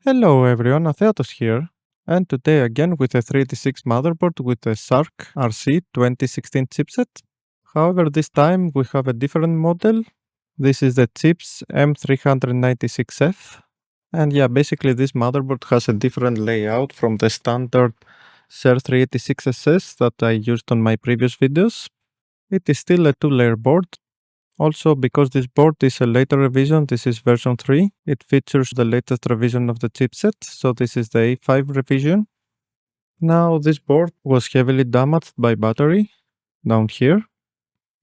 Hello everyone, Atheatos here, and today again with a 386 motherboard with the SARC RC2016 chipset. However, this time we have a different model. This is the chips M396F. And yeah, basically this motherboard has a different layout from the standard SARC 386SS that I used on my previous videos. It is still a 2-layer board. Also, because this board is a later revision, this is version 3, it features the latest revision of the chipset, so this is the A5 revision. Now, this board was heavily damaged by battery, down here,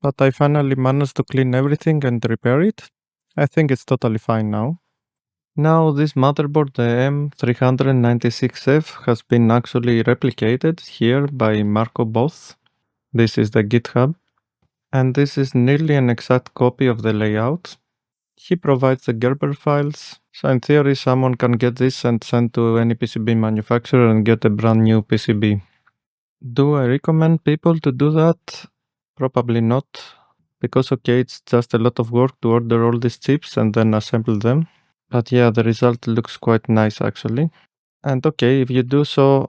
but I finally managed to clean everything and repair it. I think it's totally fine now. Now, this motherboard, the M396F, has been actually replicated here by Marco Both. This is the GitHub. And this is nearly an exact copy of the layout. He provides the Gerber files, so in theory someone can get this and send to any PCB manufacturer and get a brand new PCB. Do I recommend people to do that? Probably not, because okay, it's just a lot of work to order all these chips and then assemble them. But yeah, the result looks quite nice actually. And okay, if you do so,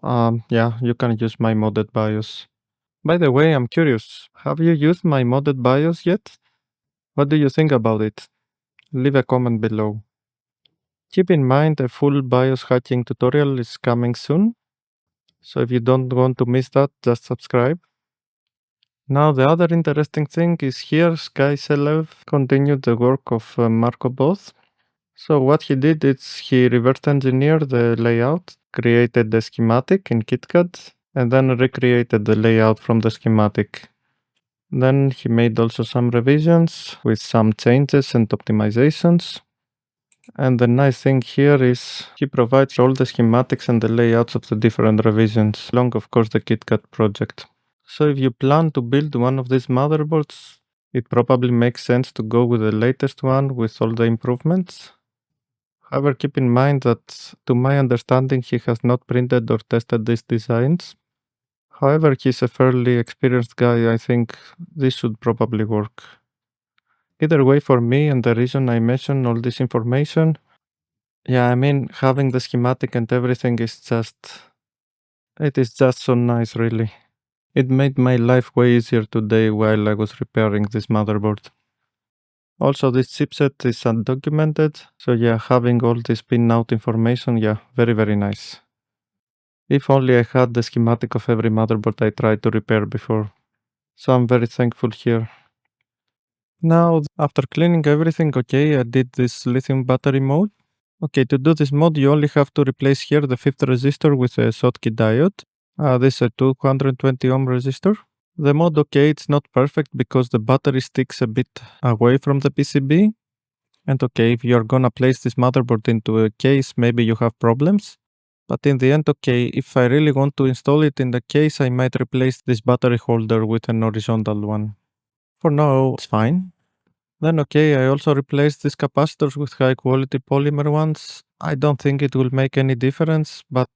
yeah, you can use my modded BIOS. By the way, I'm curious, have you used my modded BIOS yet? What do you think about it? Leave a comment below. Keep in mind a full BIOS hacking tutorial is coming soon, so if you don't want to miss that, just subscribe. Now the other interesting thing is here skiselev continued the work of Marco Both. So what he did is he reverse engineered the layout, created the schematic in KitKat, and then recreated the layout from the schematic. Then he made also some revisions with some changes and optimizations. And the nice thing here is he provides all the schematics and the layouts of the different revisions, along of course the KitKat project. So if you plan to build one of these motherboards, it probably makes sense to go with the latest one with all the improvements. However, keep in mind that to my understanding he has not printed or tested these designs. However, he's a fairly experienced guy, I think this should probably work. Either way, for me, and the reason I mention all this information, yeah, I mean, having the schematic and everything is it is just so nice, really. It made my life way easier today while I was repairing this motherboard. Also, this chipset is undocumented, so yeah, having all this pin-out information, yeah, very, very nice. If only I had the schematic of every motherboard I tried to repair before. So I'm very thankful here. Now, after cleaning everything, okay, I did this lithium battery mode. Okay, to do this mode, you only have to replace here the 5th resistor with a Schottky diode. This is a 220 ohm resistor. The mode, okay, it's not perfect because the battery sticks a bit away from the PCB. And okay, if you're gonna place this motherboard into a case, maybe you have problems. But in the end, okay, if I really want to install it in the case, I might replace this battery holder with an horizontal one. For now, it's fine. Then okay, I also replaced these capacitors with high quality polymer ones. I don't think it will make any difference, but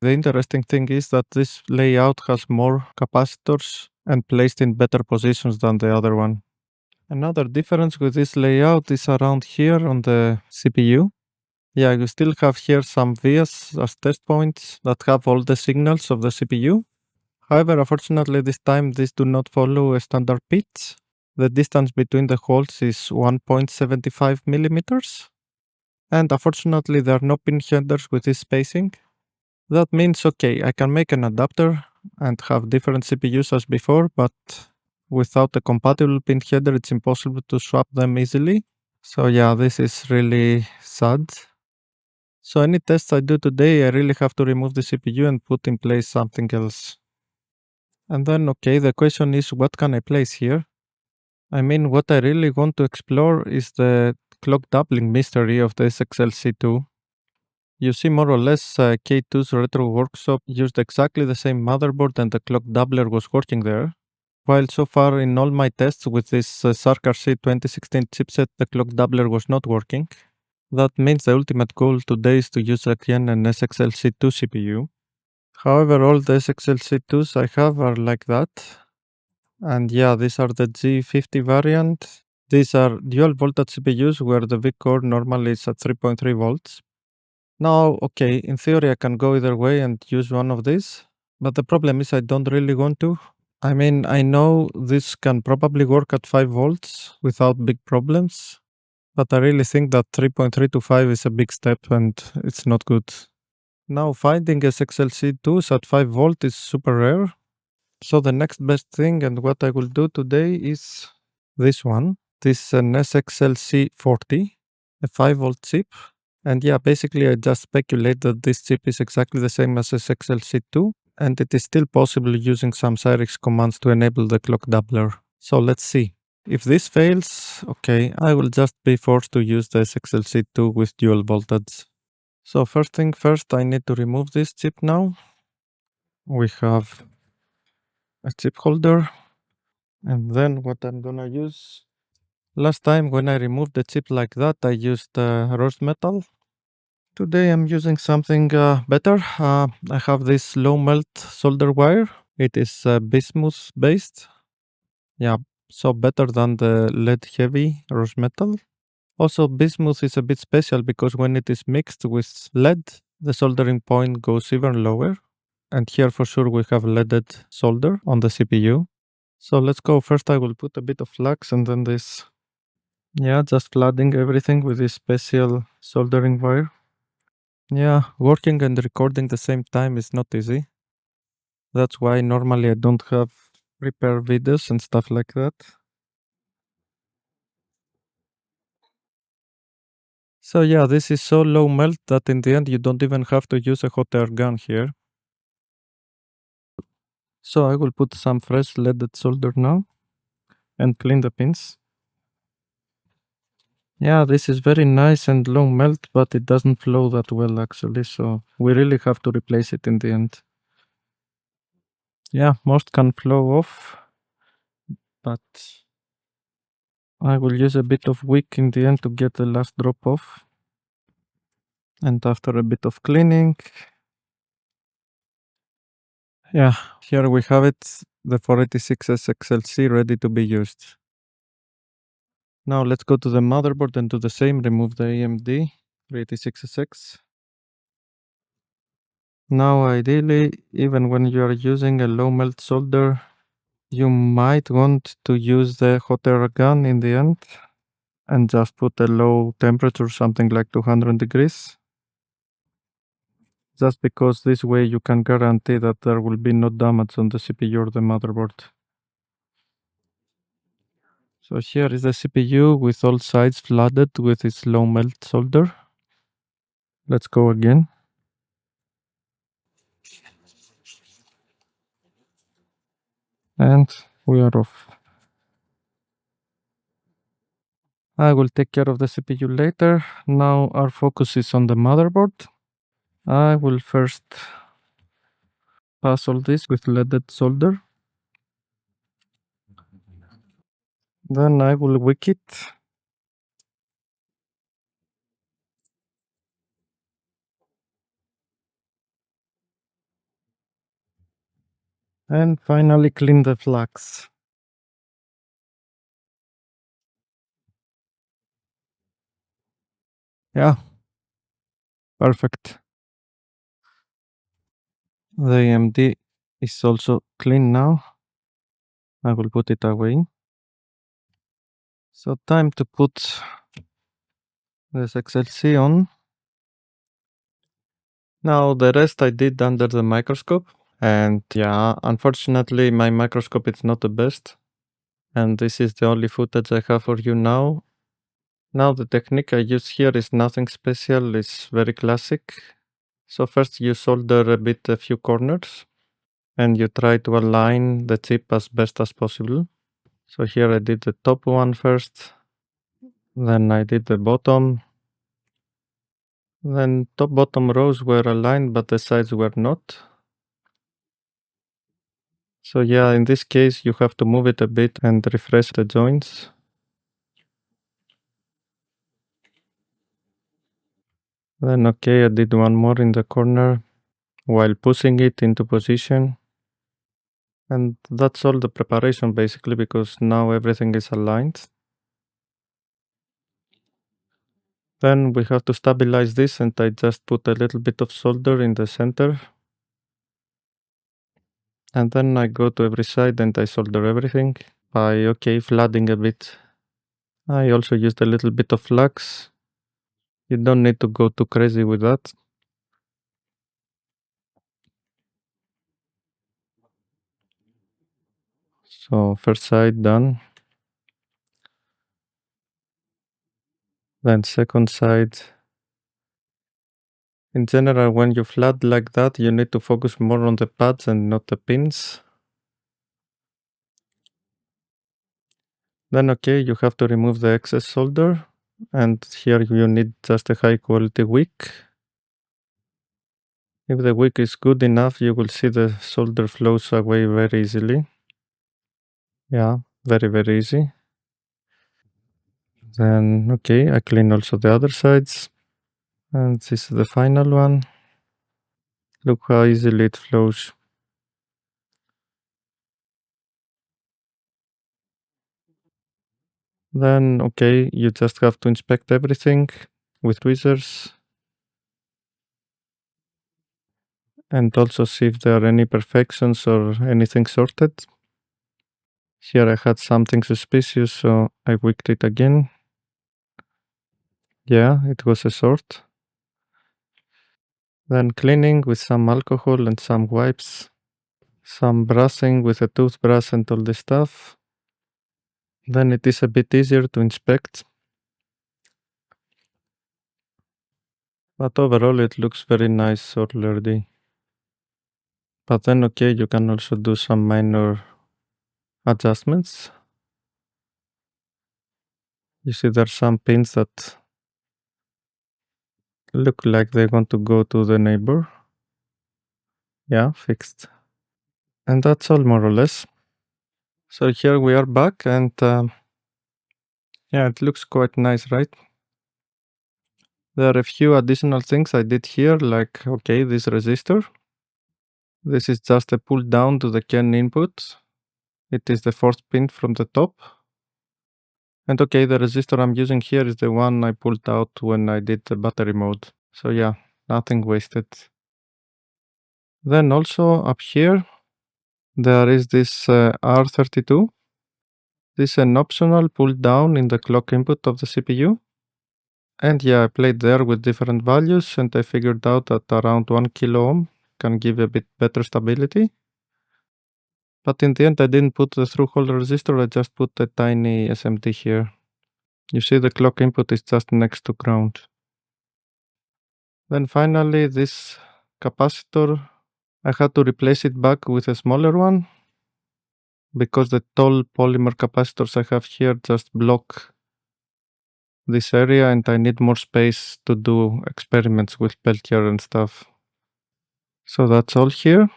the interesting thing is that this layout has more capacitors and placed in better positions than the other one. Another difference with this layout is around here on the CPU. Yeah, you still have here some vias as test points that have all the signals of the CPU. However, unfortunately this time these do not follow a standard pitch. The distance between the holes is 1.75 millimeters. And unfortunately there are no pin headers with this spacing. That means, okay, I can make an adapter and have different CPUs as before, but without a compatible pin header it's impossible to swap them easily. So yeah, this is really sad. So any tests I do today, I really have to remove the CPU and put in place something else. And then, okay, the question is, what can I place here? I mean, what I really want to explore is the clock doubling mystery of the SXL-C2. You see, more or less, K2s Retro Workshop used exactly the same motherboard and the clock doubler was working there. While so far in all my tests with this SARC RC2016 chipset, the clock doubler was not working. That means the ultimate goal today is to use again an SXL-C2 CPU. However, all the SXL-C2s I have are like that. And yeah, these are the G50 variant. These are dual voltage CPUs where the V core normally is at 3.3 volts. Now, okay, in theory I can go either way and use one of these, but the problem is I don't really want to. I mean, I know this can probably work at 5 volts without big problems, but I really think that 3.3 to 5 is a big step and it's not good. Now, finding SXLC2s at 5 volt is super rare. So the next best thing and what I will do today is this one. This is an SXLC40, a 5 volt chip. And yeah, basically I just speculate that this chip is exactly the same as SXLC2, and it is still possible using some SARC commands to enable the clock doubler. So let's see. If this fails, okay, I will just be forced to use the SXLC2 with dual voltage. So first thing first, I need to remove this chip now. We have a chip holder, and then what I'm gonna use. Last time when I removed the chip like that, I used rose metal. Today I'm using something better. I have this low melt solder wire. It is bismuth based. Yeah, so better than the lead heavy rose metal. Also, bismuth is a bit special because when it is mixed with lead, the soldering point goes even lower. And here for sure we have leaded solder on the CPU. So let's go. First I will put a bit of flux and then this. Yeah, just flooding everything with this special soldering wire. Yeah, working and recording the same time is not easy. That's why normally I don't have repair videos and stuff like that. So yeah, this is so low melt that in the end you don't even have to use a hot air gun here. So I will put some fresh leaded solder now and clean the pins. Yeah, this is very nice and low melt, but it doesn't flow that well actually, so we really have to replace it in the end. Yeah, most can flow off, but I will use a bit of wick in the end to get the last drop off. And after a bit of cleaning, yeah, here we have it, the 486 XLC ready to be used. Now let's go to the motherboard and do the same, remove the AMD 386SX. Now ideally, even when you are using a low melt solder, you might want to use the hot air gun in the end and just put a low temperature, something like 200 degrees. Just because this way you can guarantee that there will be no damage on the CPU or the motherboard. So here is the CPU with all sides flooded with its low melt solder. Let's go again. And we are off. I will take care of the CPU later. Now our focus is on the motherboard. I will first pass all this with leaded solder. Then I will wick it. And finally clean the flux. Yeah, perfect. The AMD is also clean now. I will put it away. So time to put this XLC on. Now the rest I did under the microscope. And yeah, unfortunately my microscope is not the best. And this is the only footage I have for you now. Now the technique I use here is nothing special, it's very classic. So first you solder a few corners and you try to align the chip as best as possible. So here I did the top one first, then I did the bottom, then top bottom rows were aligned but the sides were not. So yeah, in this case you have to move it a bit and refresh the joints. Then okay, I did one more in the corner while pushing it into position. And that's all the preparation basically, because now everything is aligned. Then we have to stabilize this, and I just put a little bit of solder in the center. And then I go to every side and I solder everything by, flooding a bit. I also used a little bit of flux. You don't need to go too crazy with that. So first side done. Then second side. In general, when you flood like that, you need to focus more on the pads and not the pins. Then you have to remove the excess solder, and here you need just a high quality wick. If the wick is good enough, you will see the solder flows away very easily. Yeah, very, very easy. Then, I clean also the other sides. And this is the final one. Look how easily it flows. Then, you just have to inspect everything with tweezers. And also see if there are any imperfections or anything sorted. Here I had something suspicious, so I wicked it again. Yeah, it was a sort. Then cleaning with some alcohol and some wipes. Some brushing with a toothbrush and all this stuff. Then it is a bit easier to inspect. But overall it looks very nice already. But then you can also do some minor adjustments. You see there are some pins that look like they want to go to the neighbor. Yeah, fixed. And that's all more or less. So here we are back, and yeah, it looks quite nice, right? There are a few additional things I did here, like, this resistor. This is just a pull down to the CAN input. It is the fourth pin from the top. And the resistor I'm using here is the one I pulled out when I did the battery mode. So yeah, nothing wasted. Then also up here, there is this R32. This is an optional pull down in the clock input of the CPU. And yeah, I played there with different values, and I figured out that around 1 kilo ohm can give a bit better stability. But in the end, I didn't put the through-hole resistor, I just put a tiny SMD here. You see the clock input is just next to ground. Then finally, this capacitor, I had to replace it back with a smaller one, because the tall polymer capacitors I have here just block this area, and I need more space to do experiments with Peltier and stuff. So that's all here.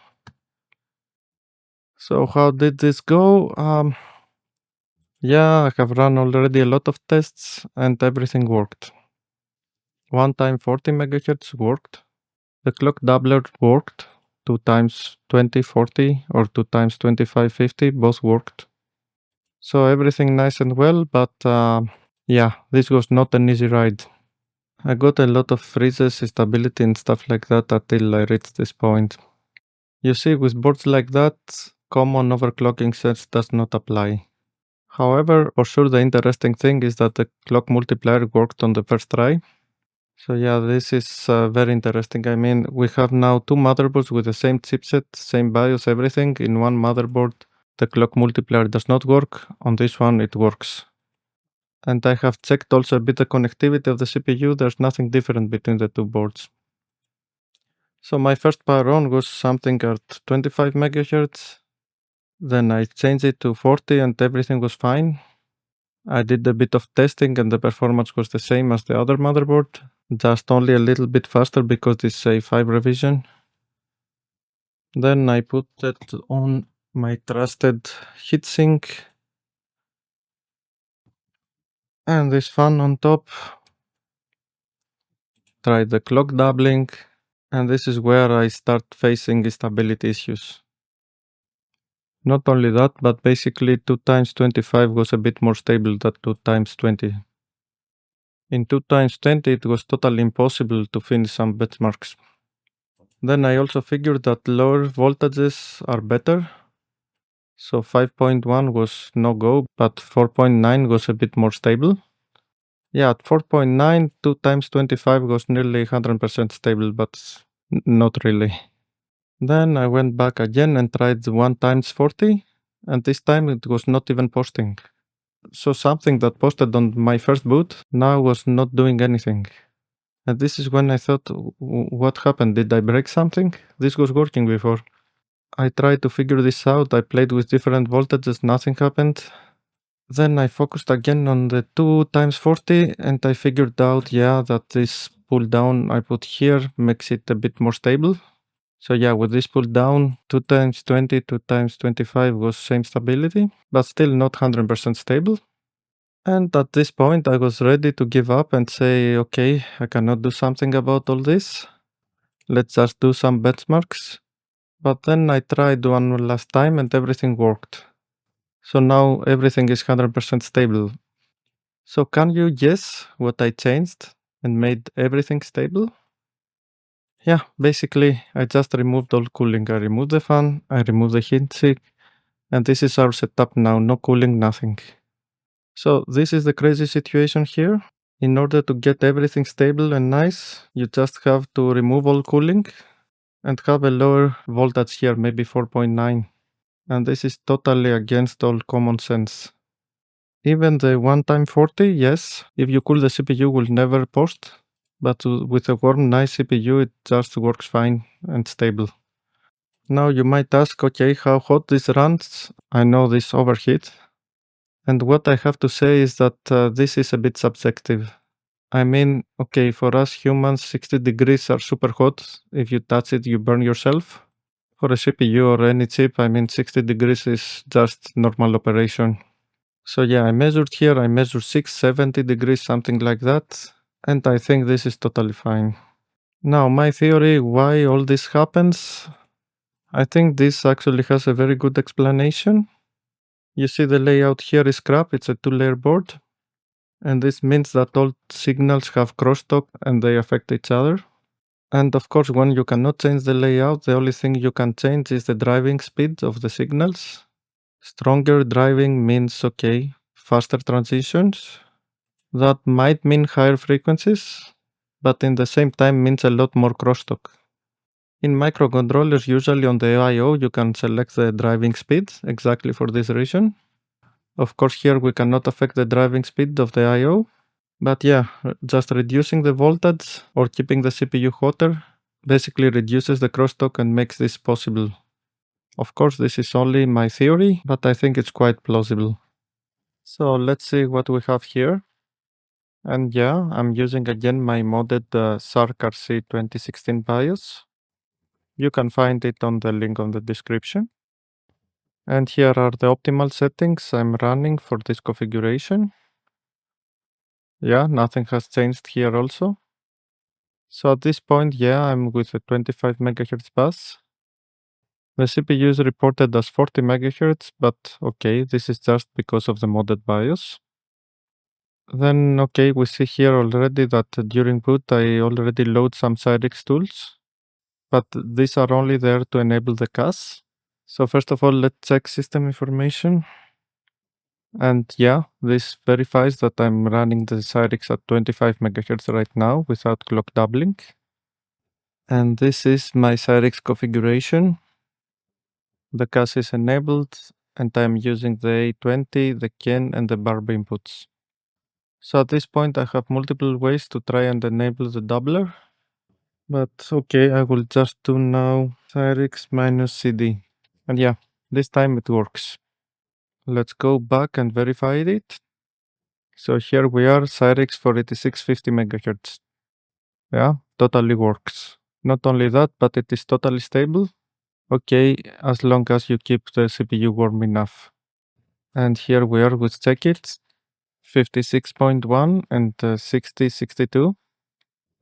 So how did this go? Yeah, I have run already a lot of tests and everything worked. One time 40 MHz worked. The clock doubler worked. 2 times 2040 or 2 times 2550 both worked. So everything nice and well, but yeah, this was not an easy ride. I got a lot of freezes, instability and stuff like that until I reached this point. You see, with boards like that, common overclocking sense does not apply. However, for sure the interesting thing is that the clock multiplier worked on the first try. So yeah, this is very interesting. I mean, we have now two motherboards with the same chipset, same BIOS, everything. In one motherboard, the clock multiplier does not work. On this one, it works. And I have checked also a bit the connectivity of the CPU. There's nothing different between the two boards. So my first power on was something at 25 MHz. Then I changed it to 40 and everything was fine. I did a bit of testing and the performance was the same as the other motherboard, just only a little bit faster because this is a A5 revision. Then I put it on my trusted heatsink and this fan on top. Try the clock doubling, and this is where I start facing instability issues. Not only that, but basically 2 times 25 was a bit more stable than 2 times 20. In 2x20 it was totally impossible to finish some benchmarks. Then I also figured that lower voltages are better. So 5.1 was no go, but 4.9 was a bit more stable. Yeah, at 4.9, 2x25 was nearly 100% stable, but not really. Then I went back again and tried 1x40, and this time it was not even posting. So something that posted on my first boot now was not doing anything. And this is when I thought, what happened? Did I break something? This was working before. I tried to figure this out. I played with different voltages, nothing happened. Then I focused again on the 2x40 and I figured out, yeah, that this pull down I put here makes it a bit more stable. So yeah, with this pull down, 2x20, 2x25 was same stability, but still not 100% stable. And at this point I was ready to give up and say, okay, I cannot do something about all this. Let's just do some benchmarks. But then I tried one last time and everything worked. So now everything is 100% stable. So can you guess what I changed and made everything stable? Yeah, basically I just removed all cooling. I removed the fan, I removed the heatsink, and this is our setup now, no cooling, nothing. So this is the crazy situation here. In order to get everything stable and nice, you just have to remove all cooling and have a lower voltage here, maybe 4.9. And this is totally against all common sense. Even the 1x40, yes, if you cool the CPU will never post, but with a warm, nice CPU it just works fine and stable. Now you might ask, okay, how hot this runs? I know this overheat. And what I have to say is that this is a bit subjective. I mean, okay, for us humans, 60 degrees are super hot. If you touch it, you burn yourself. For a CPU or any chip, I mean, 60 degrees is just normal operation. So yeah, I measured here, I measured 670 degrees, something like that. And I think this is totally fine. Now, my theory why all this happens, I think this actually has a very good explanation. You see the layout here is crap, it's a 2-layer board. And this means that all signals have crosstalk and they affect each other. And of course, when you cannot change the layout, the only thing you can change is the driving speed of the signals. Stronger driving means, okay, faster transitions. That might mean higher frequencies, but in the same time means a lot more crosstalk. In microcontrollers, usually on the I/O, you can select the driving speed exactly for this reason. Of course, here we cannot affect the driving speed of the I/O, but yeah, just reducing the voltage or keeping the CPU hotter basically reduces the crosstalk and makes this possible. Of course, this is only my theory, but I think it's quite plausible. So let's see what we have here. And yeah, I'm using again my modded SARC RC2016 BIOS. You can find it on the link on the description. And here are the optimal settings I'm running for this configuration. Yeah, nothing has changed here also. So at this point, yeah, I'm with a 25 MHz bus. The CPU is reported as 40 MHz, but okay, this is just because of the modded BIOS. Then, okay, we see here already that during boot I already load some Cyrix tools, but these are only there to enable the CAS. So first of all, let's check system information. And yeah, this verifies that I'm running the Cyrix at 25 MHz right now without clock doubling. And this is my Cyrix configuration. The CAS is enabled and I'm using the A20, the Ken and the barb inputs. So at this point I have multiple ways to try and enable the doubler. But okay, I will just do now Cyrix -CD. And yeah, this time it works. Let's go back and verify it. So here we are, Cyrix for 8650 MHz. Yeah, totally works. Not only that, but it is totally stable. Okay, as long as you keep the CPU warm enough. And here we are with check-it. 56.1 and 6062.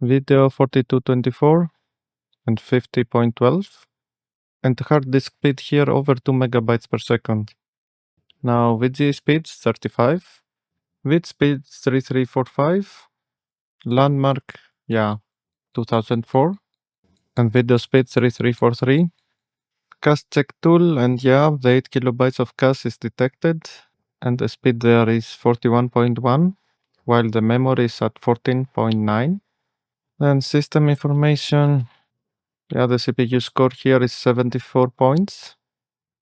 Video 4224 and 50.12. And hard disk speed here over 2 megabytes per second. Now VGA speed 35. Read speed 3345. Landmark, yeah, 2004. And video speed 3343. Cache check tool, and yeah, the 8 kilobytes of cache is detected, and the speed there is 41.1, while the memory is at 14.9. Then system information, yeah, the CPU score here is 74 points.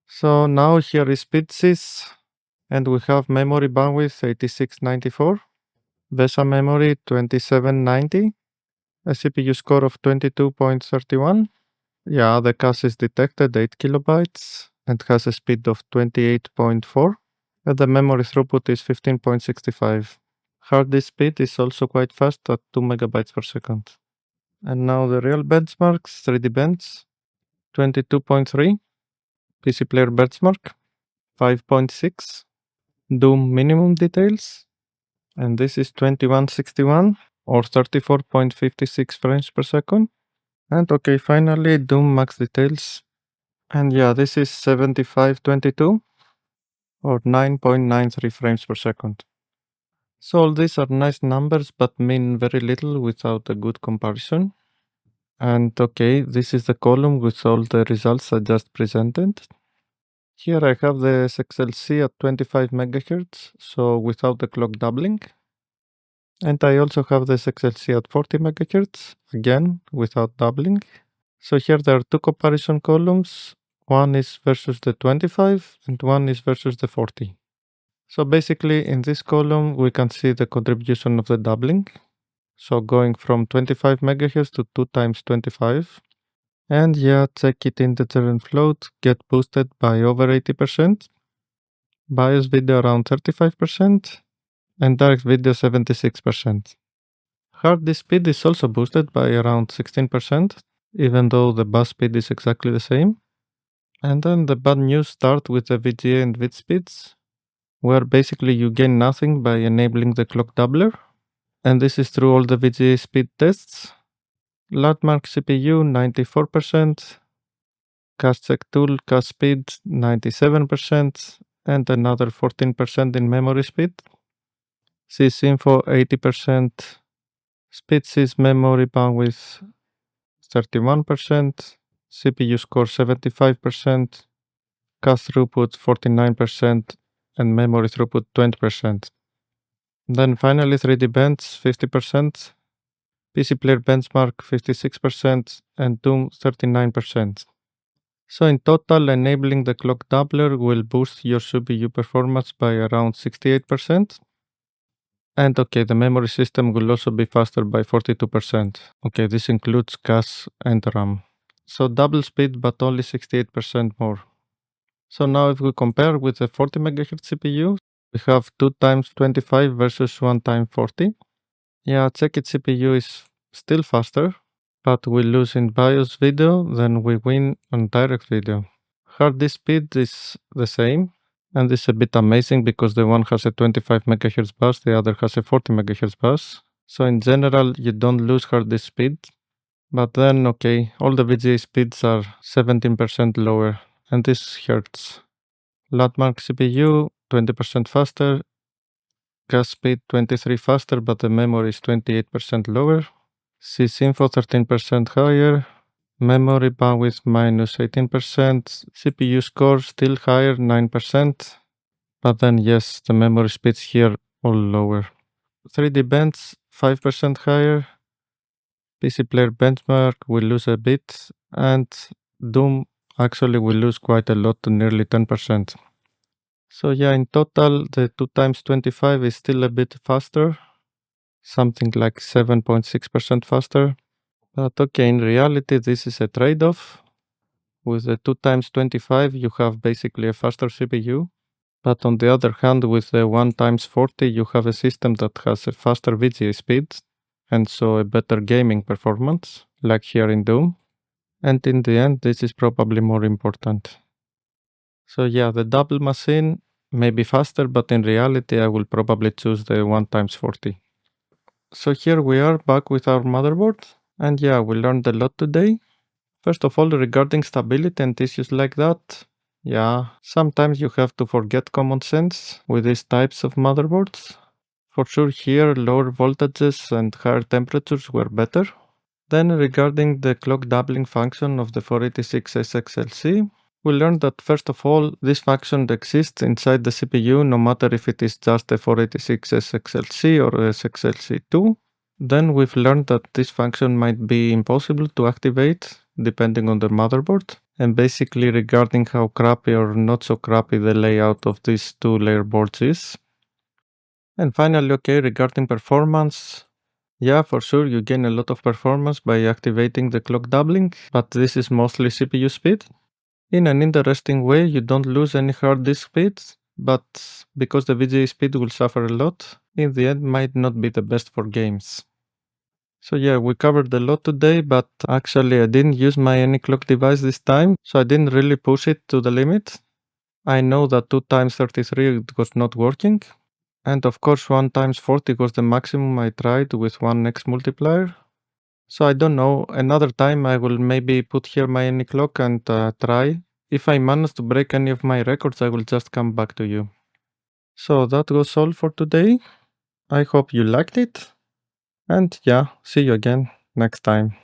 So now here is speedsys, and we have memory bandwidth 8694, VESA memory 2790, a CPU score of 22.31. Yeah, the cache is detected 8 kilobytes and has a speed of 28.4, and the memory throughput is 15.65. Hard disk speed is also quite fast at 2 megabytes per second. And now the real benchmarks, 3D bench 22.3, PC player benchmark 5.6, Doom minimum details, and this is 2161 or 34.56 frames per second. And okay, finally Doom max details, and yeah, this is 7522 or 9.93 frames per second. So all these are nice numbers but mean very little without a good comparison. And okay, this is the column with all the results I just presented. Here I have the SXLC at 25 MHz, so without the clock doubling. And I also have the SXLC at 40 MHz, again without doubling. So here there are two comparison columns. One is versus the 25 and one is versus the 40. So basically in this column we can see the contribution of the doubling. So going from 25 MHz to 2 times 25. And yeah, check it integer and float get boosted by over 80%. BIOS video around 35%. And direct video 76%. Hard disk speed is also boosted by around 16%, even though the bus speed is exactly the same. And then the bad news start with the VGA and VIT speeds, where basically you gain nothing by enabling the clock doubler. And this is through all the VGA speed tests. Landmark CPU 94%, cache check tool cache speed 97%, and another 14% in memory speed. sysinfo 80%, speedsys memory bandwidth 31%, CPU score 75%, cache throughput 49%, and memory throughput 20%. Then finally 3D bench 50%, PC player benchmark 56%, and Doom 39%. So in total, enabling the clock doubler will boost your CPU performance by around 68%. And okay, the memory system will also be faster by 42%. Okay, this includes cache and RAM. So double speed but only 68% more. So now if we compare with the 40 MHz CPU, we have 2 times 25 versus 1 times 40. Yeah, check-it CPU is still faster, but we lose in BIOS video, then we win on direct video. Hard disk speed is the same, and this is a bit amazing because the one has a 25 MHz bus, the other has a 40 MHz bus. So in general, you don't lose hard disk speed. But then, okay, all the VGA speeds are 17% lower, and this hurts. Landmark CPU 20% faster, cache speed 23 faster, but the memory is 28% lower. sysinfo 13% higher, memory bandwidth minus 18%, CPU score still higher 9%, but then yes, the memory speeds here all lower. 3D bench 5% higher, PC player benchmark will lose a bit, and Doom actually will lose quite a lot to nearly 10%. So yeah, in total, the 2 times 25 is still a bit faster, something like 7.6% faster. But okay, in reality, this is a trade-off. With the 2 times 25, you have basically a faster CPU. But on the other hand, with the 1 times 40, you have a system that has a faster VGA speed, and so a better gaming performance, like here in Doom. And in the end, this is probably more important. So yeah, the double machine may be faster, but in reality, I will probably choose the 1 times 40. So here we are back with our motherboard. And yeah, we learned a lot today. First of all, regarding stability and issues like that, yeah, sometimes you have to forget common sense with these types of motherboards. For sure here lower voltages and higher temperatures were better. Then regarding the clock doubling function of the 486SXLC, we learned that first of all, this function exists inside the CPU no matter if it is just a 486SXLC or SXLC2. Then we've learned that this function might be impossible to activate depending on the motherboard, and basically regarding how crappy or not so crappy the layout of these two layer boards is. And finally, okay, regarding performance, yeah, for sure you gain a lot of performance by activating the clock doubling, but this is mostly CPU speed. In an interesting way, you don't lose any hard disk speed, but because the VGA speed will suffer a lot, in the end might not be the best for games. So yeah, we covered a lot today, but actually I didn't use my any clock device this time, so I didn't really push it to the limit. I know that 2x33 it was not working, and of course 1x40 was the maximum I tried with 1x multiplier. So I don't know, another time I will maybe put here my any clock and try. If I manage to break any of my records, I will just come back to you. So that was all for today. I hope you liked it. And yeah, see you again next time.